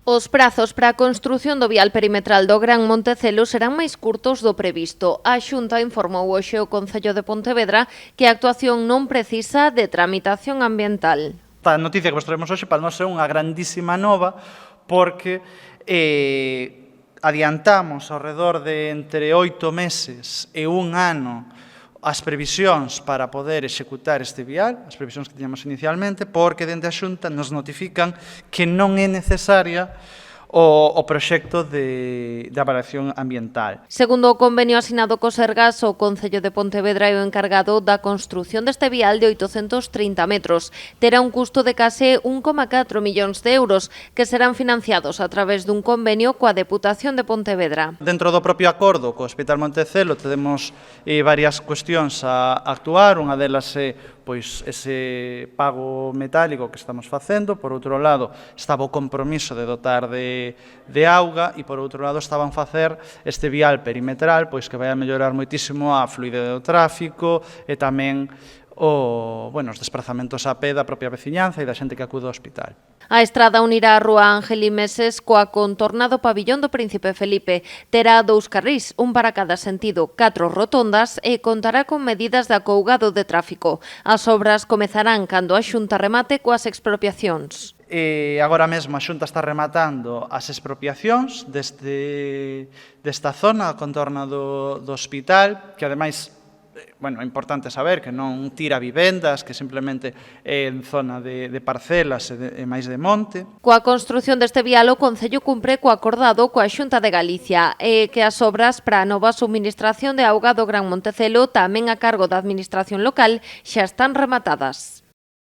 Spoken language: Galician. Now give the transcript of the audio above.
Os prazos para a construción do vial perimetral do Gran Montecelo serán máis curtos do previsto. A Xunta informou hoxe o Concello de Pontevedra que a actuación non precisa de tramitación ambiental. A noticia que vos traemos hoxe para nós é unha grandísima nova porque adiantamos ao redor de entre 8 meses e un ano as previsións para poder executar este vial, as previsións que tiñamos inicialmente, porque dende a Xunta nos notifican que non é necesaria o proxecto de avaliación ambiental. Segundo o convenio asinado co Sergas, o Concello de Pontevedra é o encargado da construción deste vial de 830 metros. Terá un custo de case 1,4 millóns de euros, que serán financiados a través dun convenio coa Deputación de Pontevedra. Dentro do propio acordo co Hospital Montecelo temos varias cuestións a actuar, unha delas é pois ese pago metálico que estamos facendo, por outro lado estaba o compromiso de dotar de auga e por outro lado estaban facer este vial perimetral pois que vai a mellorar moitísimo a fluidez do tráfico e tamén os desplazamentos a pé da propia veciñanza e da xente que acude ao hospital. A estrada unirá a Rúa Ángel y Meses coa contorna do pabillón do Príncipe Felipe. Terá 2 carrís, un para cada sentido, 4 rotondas e contará con medidas de acougado de tráfico. As obras comezarán cando a Xunta remate coas expropiacións. Agora mesmo a Xunta está rematando as expropiacións desta zona, a contorna do hospital, que ademais é importante saber que non tira vivendas, que simplemente é en zona de parcelas e máis de monte. Coa construción deste vial, o Concello cumpre co acordado coa Xunta de Galicia e que as obras para a nova subministración de auga do Gran Montecelo, tamén a cargo da Administración local, xa están rematadas.